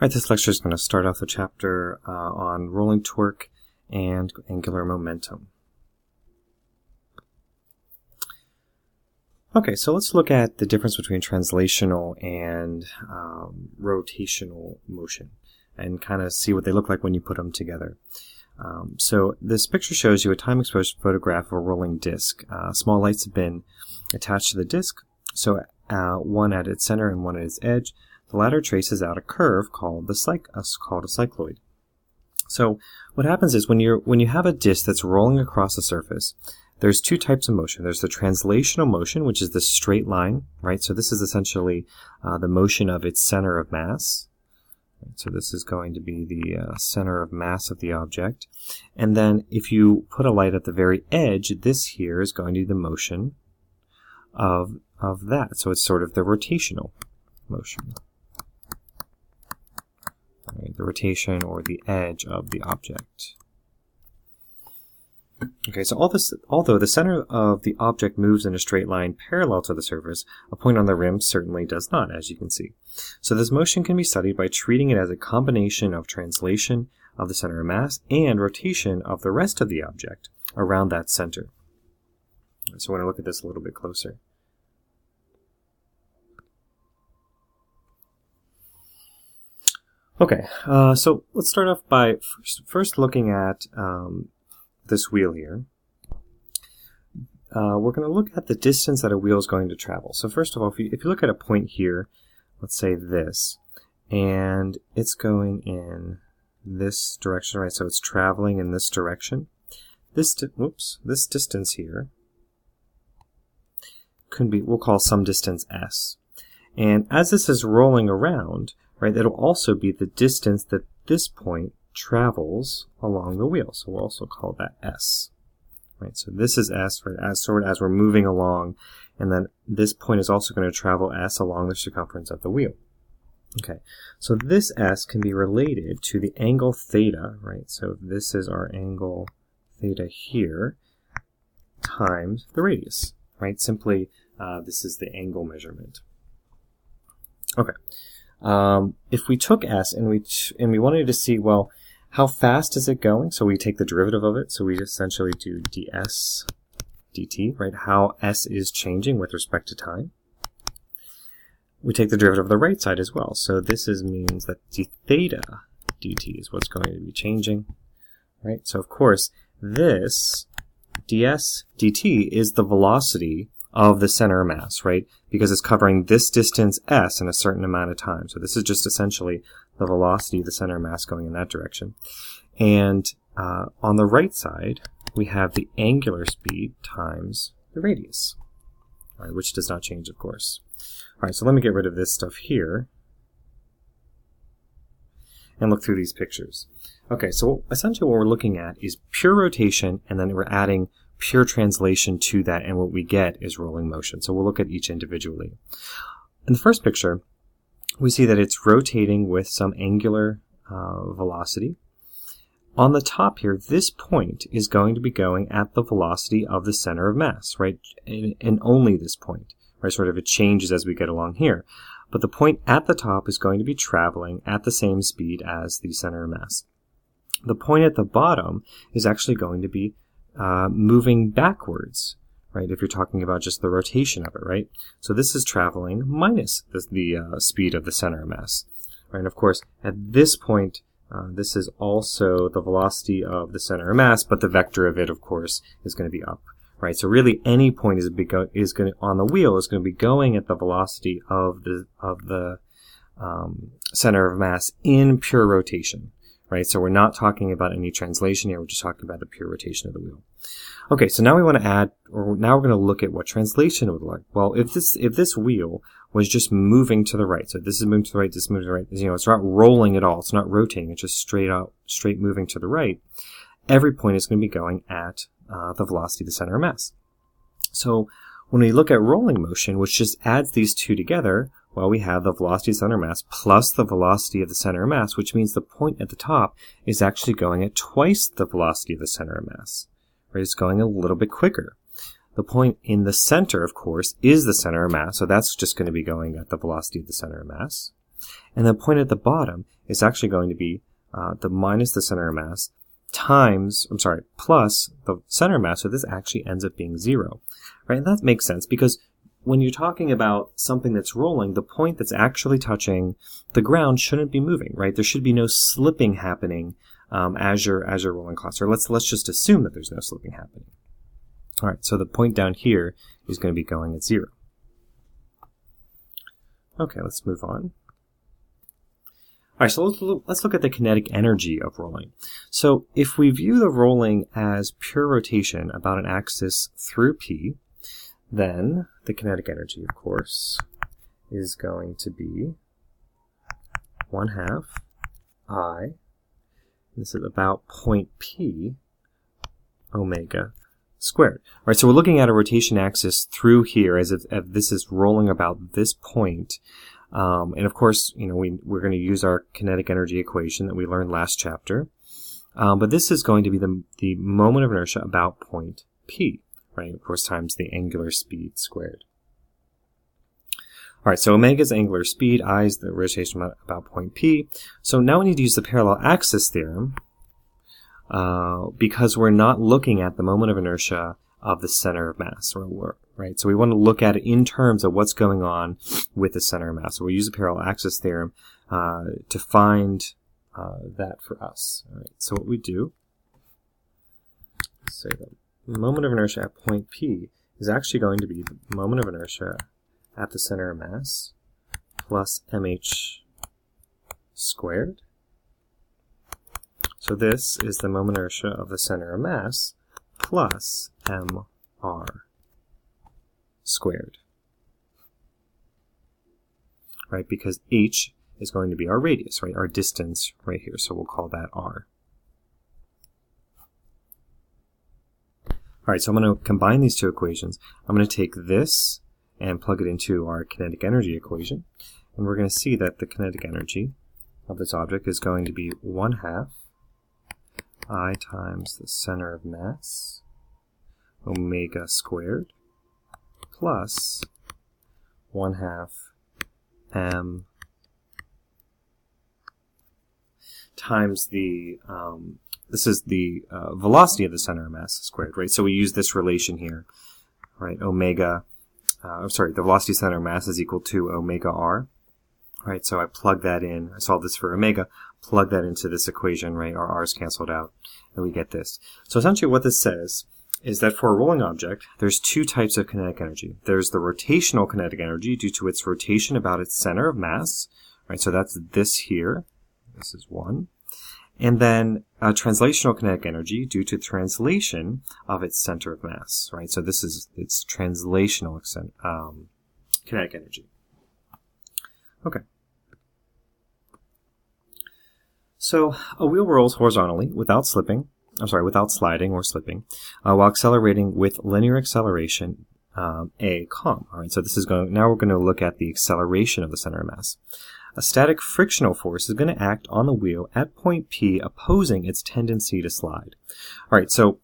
Alright, this lecture is going to start off the chapter on rolling torque and angular momentum. Okay, so let's look at the difference between translational and rotational motion and kind of see what they look like when you put them together. So this picture shows you a time-exposed photograph of a rolling disc. Small lights have been attached to the disc, so one at its center and one at its edge. The latter traces out a curve called a cycloid. So what happens is when you have a disc that's rolling across a surface, there's two types of motion. There's the translational motion, which is the straight line, right? So this is essentially the motion of its center of mass. So this is going to be the center of mass of the object. And then if you put a light at the very edge, this here is going to be the motion of that. So it's sort of the rotational motion. Right, the rotation or the edge of the object. Okay, so although the center of the object moves in a straight line parallel to the surface, a point on the rim certainly does not, as you can see. So this motion can be studied by treating it as a combination of translation of the center of mass and rotation of the rest of the object around that center. So I want to look at this a little bit closer. Okay, so let's start off by first looking at this wheel here. We're going to look at the distance that a wheel is going to travel. So first of all, if you look at a point here, let's say this, and it's going in this direction, right? So it's traveling in this direction. This distance here could be, we'll call some distance s. And as this is rolling around, right, it'll also be the distance that this point travels along the wheel. So we'll also call that S. Right, so this is S, right, as we're moving along, and then this point is also going to travel S along the circumference of the wheel. Okay, so this S can be related to the angle theta, right? So this is our angle theta here times the radius, right? Simply, this is the angle measurement. Okay. If we took S and we wanted to see, well, how fast is it going? So we take the derivative of it. So we essentially do ds dt, right? How S is changing with respect to time. We take the derivative of the right side as well. So this means that d theta dt is what's going to be changing, right? So of course, this ds dt is the velocity of the center of mass, right? Because it's covering this distance s in a certain amount of time. So this is just essentially the velocity of the center of mass going in that direction. And on the right side, we have the angular speed times the radius, right, which does not change, of course. All right, so let me get rid of this stuff here and look through these pictures. Okay, so essentially what we're looking at is pure rotation, and then we're adding pure translation to that, and what we get is rolling motion. So we'll look at each individually. In the first picture, we see that it's rotating with some angular velocity. On the top here, this point is going to be going at the velocity of the center of mass, right? And only this point, right? Sort of it changes as we get along here. But the point at the top is going to be traveling at the same speed as the center of mass. The point at the bottom is actually going to be moving backwards, right? If you're talking about just the rotation of it, right? So this is traveling minus the speed of the center of mass, right? And of course, at this point, this is also the velocity of the center of mass, but the vector of it, of course, is going to be up, right? So really, any point on the wheel is going to be going at the velocity of the center of mass in pure rotation. Right, so we're not talking about any translation here, we're just talking about the pure rotation of the wheel. Okay, so now we want to add, or now we're going to look at what translation would look like. Well, if this wheel was just moving to the right, so this is moving to the right, this is moving to the right, it's not rolling at all, it's not rotating, it's just straight moving to the right, every point is going to be going at the velocity of the center of mass. So when we look at rolling motion, which just adds these two together, well, we have the velocity of the center of mass plus the velocity of the center of mass, which means the point at the top is actually going at twice the velocity of the center of mass. Right? It's going a little bit quicker. The point in the center, of course, is the center of mass, so that's just going to be going at the velocity of the center of mass. And the point at the bottom is actually going to be the minus the center of mass plus the center of mass, so this actually ends up being 0. Right? And that makes sense because when you're talking about something that's rolling, the point that's actually touching the ground shouldn't be moving, right? There should be no slipping happening as you're rolling across. Or let's just assume that there's no slipping happening. All right, so the point down here is going to be going at 0. Okay, let's move on. All right, so let's look at the kinetic energy of rolling. So if we view the rolling as pure rotation about an axis through P, then the kinetic energy, of course, is going to be 1/2 I. This is about point P omega squared. All right, so we're looking at a rotation axis through here as if this is rolling about this point. And of course, we're going to use our kinetic energy equation that we learned last chapter. But this is going to be the moment of inertia about point P, right? Of course, times the angular speed squared. All right, so omega is angular speed, I is the rotation about point P. So now we need to use the parallel axis theorem because we're not looking at the moment of inertia of the center of mass, right? So we want to look at it in terms of what's going on with the center of mass. So we'll use the parallel axis theorem to find that for us. All right, so what we do, say the moment of inertia at point P is actually going to be the moment of inertia at the center of mass plus mh squared. So this is the moment of inertia of the center of mass plus mr squared. Right, because h is going to be our radius, right, our distance right here, so we'll call that r. Alright, so I'm going to combine these two equations. I'm going to take this and plug it into our kinetic energy equation, and we're going to see that the kinetic energy of this object is going to be 1/2 I times the center of mass omega squared plus 1/2 m times the this is the velocity of the center of mass squared, right? So we use this relation here, right? Omega, the velocity of center of mass is equal to omega r, right? So I plug that in. I solve this for omega, plug that into this equation, right? Our r's canceled out, and we get this. So essentially what this says is that for a rolling object, there's two types of kinetic energy. There's the rotational kinetic energy due to its rotation about its center of mass, right? So that's this here. This is one. And then translational kinetic energy due to translation of its center of mass, right? So this is its translational kinetic energy. Okay. So a wheel rolls horizontally without sliding or slipping, while accelerating with linear acceleration a com. All right, so now we're going to look at the acceleration of the center of mass. A static frictional force is going to act on the wheel at point P, opposing its tendency to slide. All right, so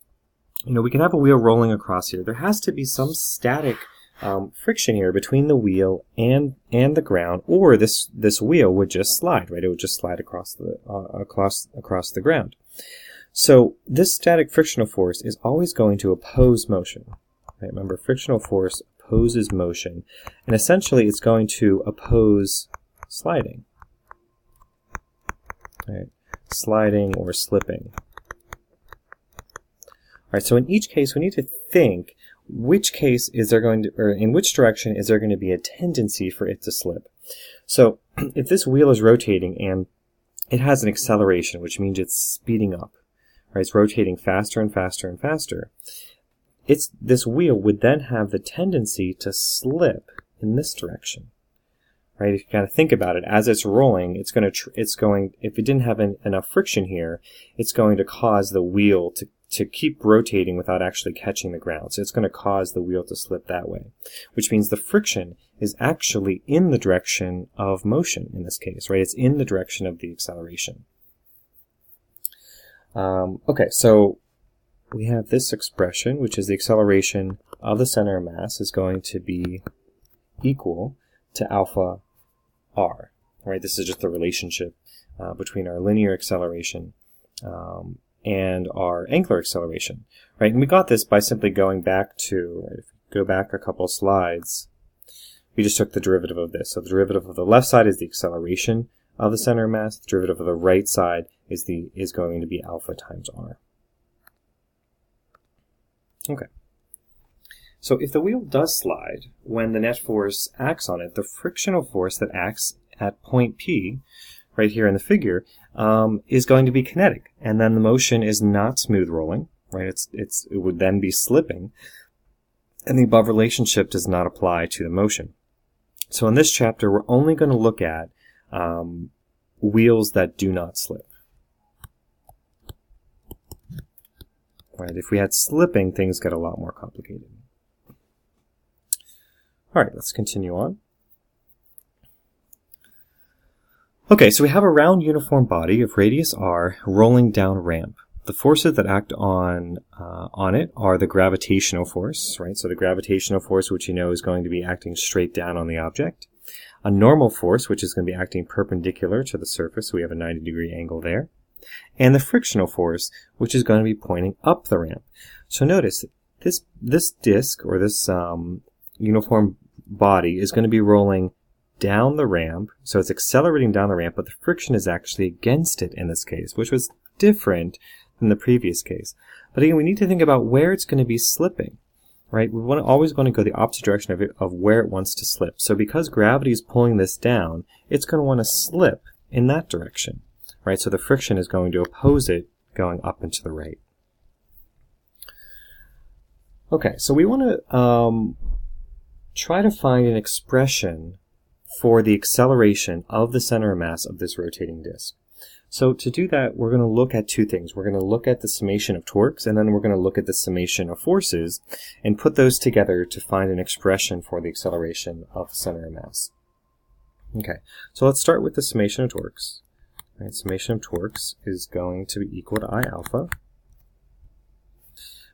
we can have a wheel rolling across here. There has to be some static friction here between the wheel and the ground, or this wheel would just slide, right? It would just slide across the ground. So this static frictional force is always going to oppose motion. Right? Remember, frictional force opposes motion, and essentially it's going to oppose sliding. Right? Sliding or slipping. All right, so in each case we need to think in which direction is there going to be a tendency for it to slip. So if this wheel is rotating and it has an acceleration, which means it's speeding up, right? It's rotating faster and faster and faster. This wheel would then have the tendency to slip in this direction, right? If you kind of think about it, as it's rolling, if it didn't have enough friction here, it's going to cause the wheel to keep rotating without actually catching the ground. So it's going to cause the wheel to slip that way, which means the friction is actually in the direction of motion in this case, right? It's in the direction of the acceleration. Okay, so we have this expression, which is the acceleration of the center of mass is going to be equal to alpha r. right? This is just the relationship between our linear acceleration and our angular acceleration, right? And we got this by simply going back to, right, if we go back a couple slides, we just took the derivative of this. So the derivative of the left side is the acceleration of the center of mass. The derivative of the right side is going to be alpha times r. Okay. So if the wheel does slide, when the net force acts on it, the frictional force that acts at point P, right here in the figure, is going to be kinetic. And then the motion is not smooth rolling, right? It would then be slipping. And the above relationship does not apply to the motion. So in this chapter, we're only going to look at wheels that do not slip. Right? If we had slipping, things get a lot more complicated. All right, let's continue on. Okay, so we have a round uniform body of radius r rolling down a ramp. The forces that act on it are the gravitational force, right? So the gravitational force, which you know is going to be acting straight down on the object. A normal force, which is going to be acting perpendicular to the surface, so we have a 90-degree angle there. And the frictional force, which is going to be pointing up the ramp. So notice, this disc, or this uniform body, is going to be rolling down the ramp, so it's accelerating down the ramp, but the friction is actually against it in this case, which was different than the previous case. But again, we need to think about where it's going to be slipping, right? We always want to go the opposite direction of where it wants to slip. So because gravity is pulling this down, it's going to want to slip in that direction, right? So the friction is going to oppose it going up and to the right. Okay, so we want to try to find an expression for the acceleration of the center of mass of this rotating disk. So to do that, we're going to look at two things. We're going to look at the summation of torques, and then we're going to look at the summation of forces, and put those together to find an expression for the acceleration of the center of mass. Okay, so let's start with the summation of torques. Right, summation of torques is going to be equal to I alpha.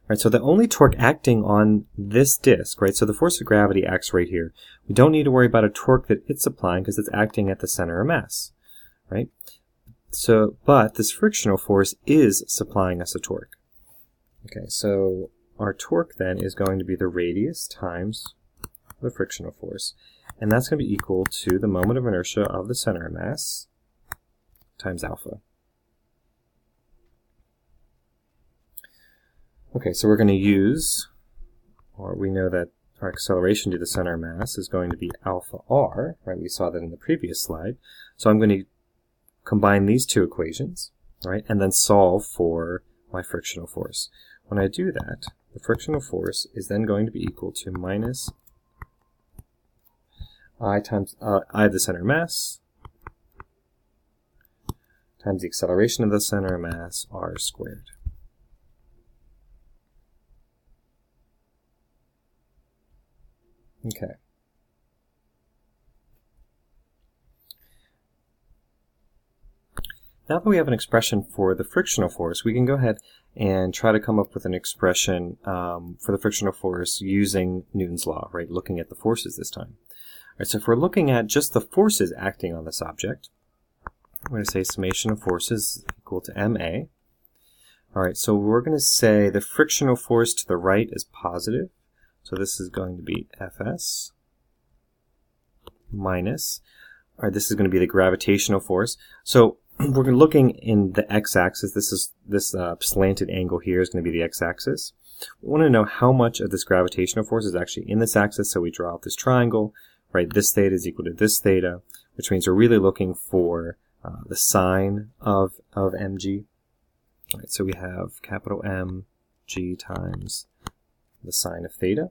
Right, so the only torque acting on this disk, right, so the force of gravity acts right here. We don't need to worry about a torque that it's applying because it's acting at the center of mass, right? So, but this frictional force is supplying us a torque. Okay, so our torque then is going to be the radius times the frictional force. And that's going to be equal to the moment of inertia of the center of mass times alpha. Okay, so we're going to use, or we know that our acceleration to the center of mass is going to be alpha r, right? We saw that in the previous slide. So I'm going to combine these two equations, right, and then solve for my frictional force. When I do that, the frictional force is then going to be equal to minus I times I of the center of mass times the acceleration of the center of mass, r squared. Okay. Now that we have an expression for the frictional force, we can go ahead and try to come up with an expression for the frictional force using Newton's law, right? Looking at the forces this time. All right, so if we're looking at just the forces acting on this object, we're going to say summation of forces is equal to ma. All right, so we're going to say the frictional force to the right is positive. So this is going to be Fs minus, all right, this is going to be the gravitational force. So we're looking in the x-axis. This slanted angle here is going to be the x-axis. We want to know how much of this gravitational force is actually in this axis, so we draw out this triangle, right? This theta is equal to this theta, which means we're really looking for the sine of mg. All right, so we have capital M g times the sine of theta.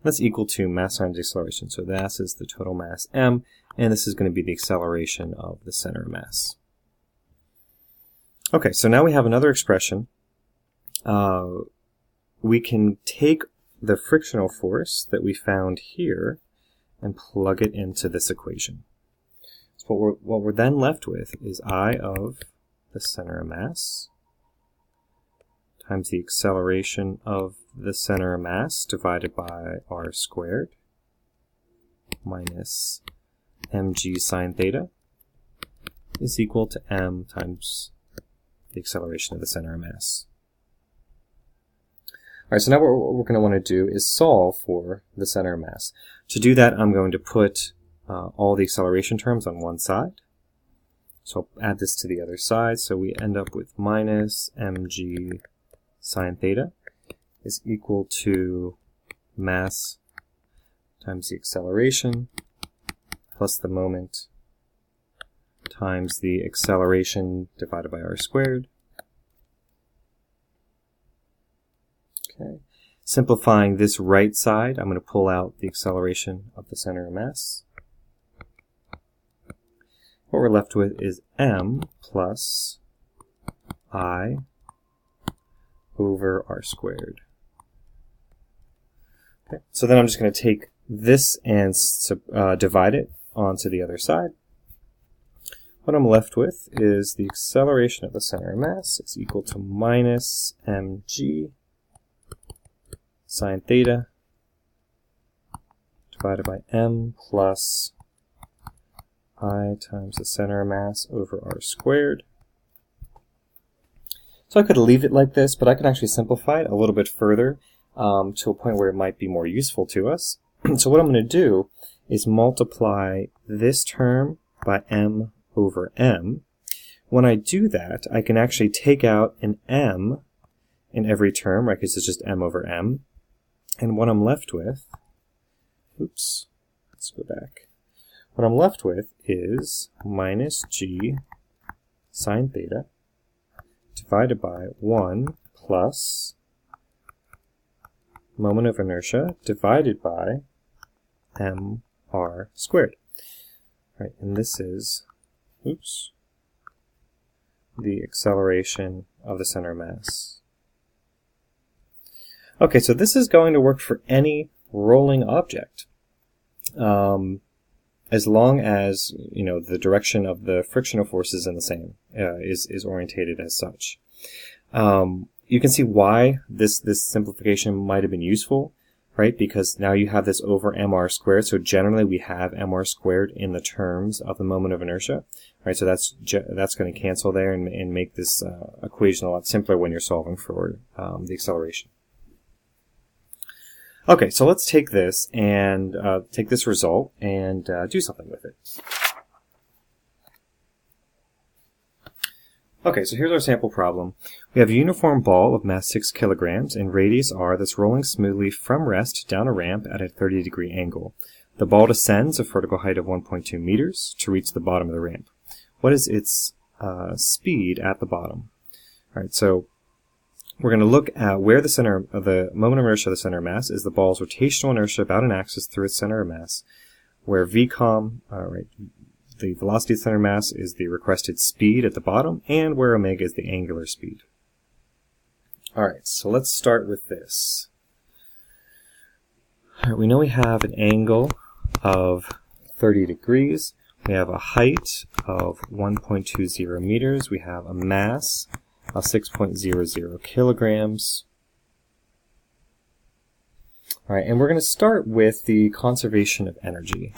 That's equal to mass times acceleration. So this is the total mass m, and this is going to be the acceleration of the center of mass. Okay, so now we have another expression. We can take the frictional force that we found here and plug it into this equation. So what we're then left with is I of the center of mass times the acceleration of the center of mass divided by r squared minus mg sine theta is equal to m times the acceleration of the center of mass. Alright, so now what we're going to want to do is solve for the center of mass. To do that, I'm going to put all the acceleration terms on one side. So I'll add this to the other side, so we end up with minus mg sine theta is equal to mass times the acceleration plus the moment times the acceleration divided by r squared. Okay. Simplifying this right side, I'm going to pull out the acceleration of the center of mass. What we're left with is m plus I over r squared. Okay. So then I'm just going to take this and divide it onto the other side. What I'm left with is the acceleration of the center of mass is equal to minus mg sine theta divided by m plus I times the center of mass over r squared. So I could leave it like this, but I can actually simplify it a little bit further to a point where it might be more useful to us. So what I'm going to do is multiply this term by m over m. When I do that, I can actually take out an m in every term, right, because it's just m over m. And what I'm left with, oops, let's go back. What I'm left with is minus g sine theta divided by 1 plus moment of inertia divided by mr squared. Right, and this is, oops, the acceleration of the center of mass. Okay, so this is going to work for any rolling object, as long as the direction of the frictional force is in the same, is orientated as such. You can see why this simplification might have been useful, right? Because now you have this over mr squared. So generally we have mr squared in the terms of the moment of inertia, right? So that's going to cancel there and make this equation a lot simpler when you're solving for the acceleration. Okay, so let's take this and take this result and do something with it. Okay, so here's our sample problem. We have a uniform ball of mass 6 kilograms and radius r that's rolling smoothly from rest down a ramp at a 30-degree angle. The ball descends a vertical height of 1.2 meters to reach the bottom of the ramp. What is its speed at the bottom? All right, so we're going to look at where the center of the moment of inertia of the center of mass is the ball's rotational inertia about an axis through its center of mass, where vcom, the velocity of the center of mass, is the requested speed at the bottom, and where omega is the angular speed. Alright, so let's start with this. Alright, we know we have an angle of 30 degrees. We have a height of 1.20 meters. We have a mass of 6.00 kilograms. Alright, and we're going to start with the conservation of energy.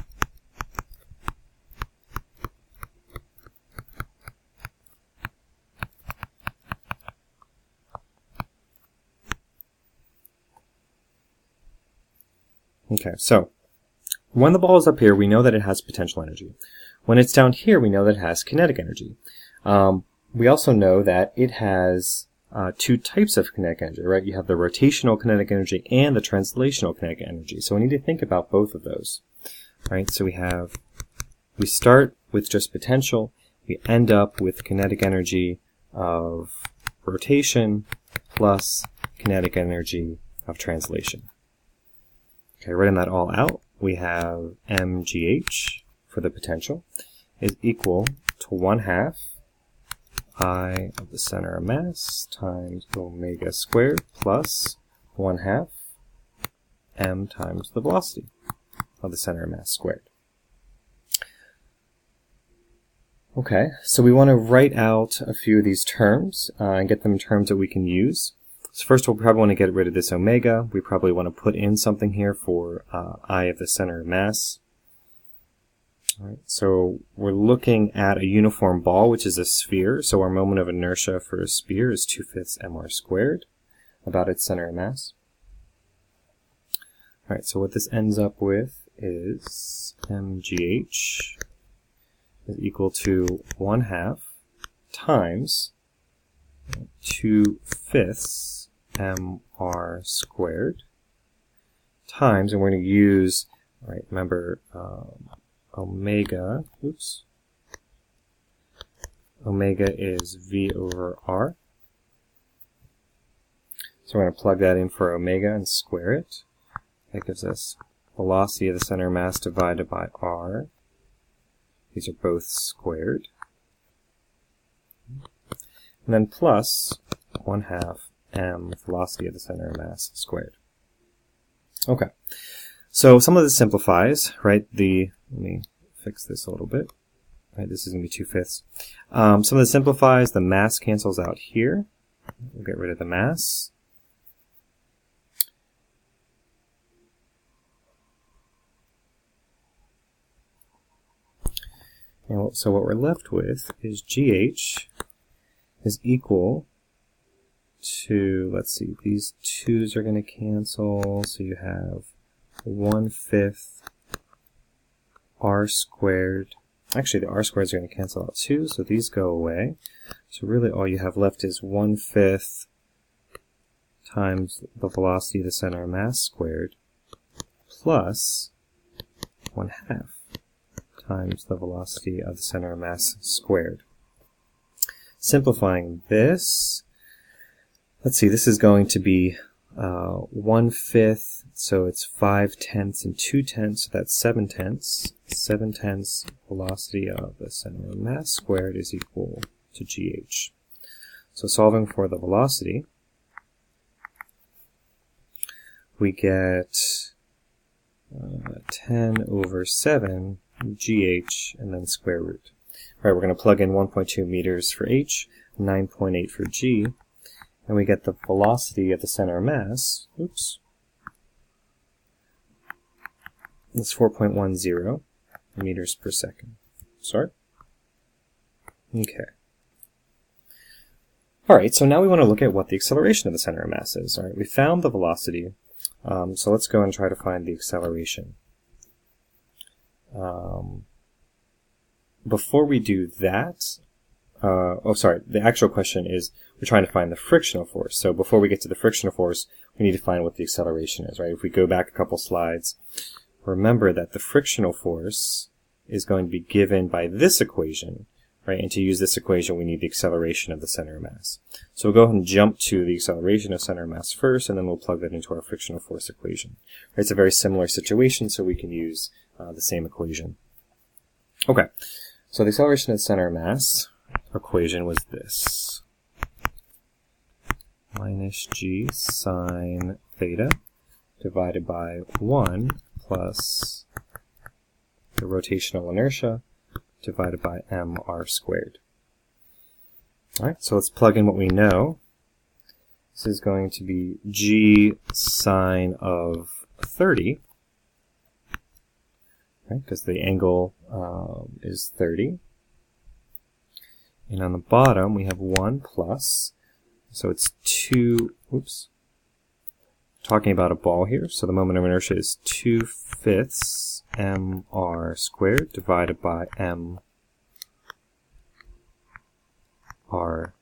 Okay, so when the ball is up here, we know that it has potential energy. When it's down here, we know that it has kinetic energy. We also know that it has two types of kinetic energy, right? You have the rotational kinetic energy and the translational kinetic energy. So we need to think about both of those, right? So we start with just potential. We end up with kinetic energy of rotation plus kinetic energy of translation. Okay, writing that all out, we have mgh for the potential is equal to 1/2 I of the center of mass times omega squared plus 1/2 m times the velocity of the center of mass squared. Okay, so we want to write out a few of these terms and get them in terms that we can use. So first we'll probably want to get rid of this omega. We probably want to put in something here for I of the center of mass. All right, so we're looking at a uniform ball, which is a sphere. So our moment of inertia for a sphere is 2/5 mr squared, about its center of mass. All right, so what this ends up with is mgh is equal to 1/2 times 2/5 mr squared times, and we're going to use, all right, remember, omega is v over r. So we're going to plug that in for omega and square it. That gives us velocity of the center of mass divided by r. These are both squared. And then plus 1/2 m velocity of the center of mass squared. Okay. So some of this simplifies, right? Let me fix this a little bit. Right, this is going to be 2/5. Some of this simplifies. The mass cancels out here. We'll get rid of the mass. And so what we're left with is GH is equal to, let's see, these 2's are going to cancel, so you have 1/5 r squared. Actually, the r squareds are going to cancel out too, so these go away. So really all you have left is 1/5 times the velocity of the center of mass squared plus 1/2 times the velocity of the center of mass squared. Simplifying this, let's see, this is going to be 1/5, so it's 5/10 and 2/10, so that's 7/10. 7/10 velocity of the center of mass squared is equal to GH. So solving for the velocity, we get 10 over 7 GH and then square root. All right, we're going to plug in 1.2 meters for H, 9.8 for G, and we get the velocity of the center of mass. Oops. It's 4.10 meters per second. Sorry. Okay. All right, so now we want to look at what the acceleration of the center of mass is. All right, we found the velocity, so let's go and try to find the acceleration. Before we do that, the actual question is we're trying to find the frictional force. So before we get to the frictional force, we need to find what the acceleration is, right? If we go back a couple slides, remember that the frictional force is going to be given by this equation, right? And to use this equation, we need the acceleration of the center of mass. So we'll go ahead and jump to the acceleration of center of mass first, and then we'll plug that into our frictional force equation. Right? It's a very similar situation, so we can use the same equation. Okay, so the acceleration of the center of mass equation was this. Minus g sine theta divided by 1 plus the rotational inertia divided by mr squared. All right, so let's plug in what we know. This is going to be g sine of 30, right, because the angle is 30. And on the bottom, we have 1 plus, so it's 2, oops, talking about a ball here, so the moment of inertia is 2/5 mr squared divided by mr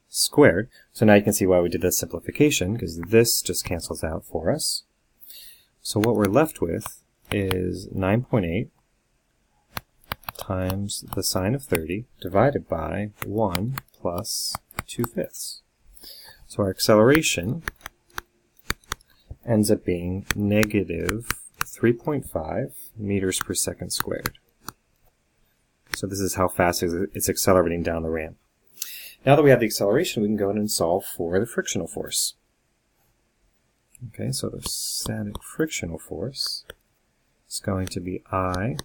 squared. So now you can see why we did that simplification, because this just cancels out for us. So what we're left with is 9.8 times the sine of 30 divided by 1 plus 2/5. So our acceleration ends up being negative 3.5 meters per second squared. So this is how fast it's accelerating down the ramp. Now that we have the acceleration, we can go ahead and solve for the frictional force. Okay, so the static frictional force is going to be I,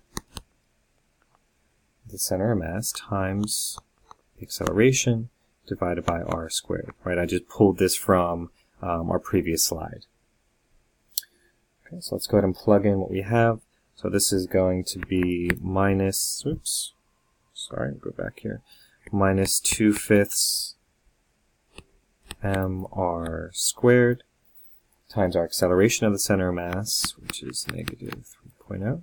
the center of mass, times the acceleration divided by r squared. Right, I just pulled this from our previous slide. Okay, so let's go ahead and plug in what we have. So this is going to be minus, oops, sorry, go back here, minus 2/5 mr squared times our acceleration of the center of mass, which is negative 3.0,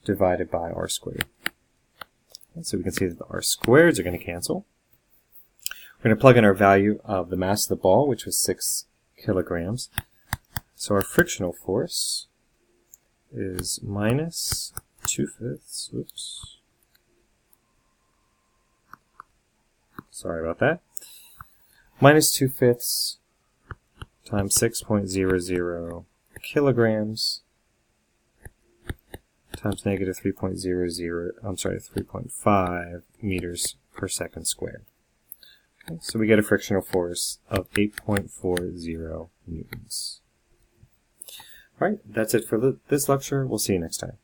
divided by r squared. And so we can see that the r squareds are going to cancel. We're going to plug in our value of the mass of the ball, which was 6 kilograms. So our frictional force is minus 2/5, oops, sorry about that, minus 2/5 times 6.00 kilograms times negative 3.5 meters per second squared. Okay, so we get a frictional force of 8.40 newtons. Alright, that's it for this lecture. We'll see you next time.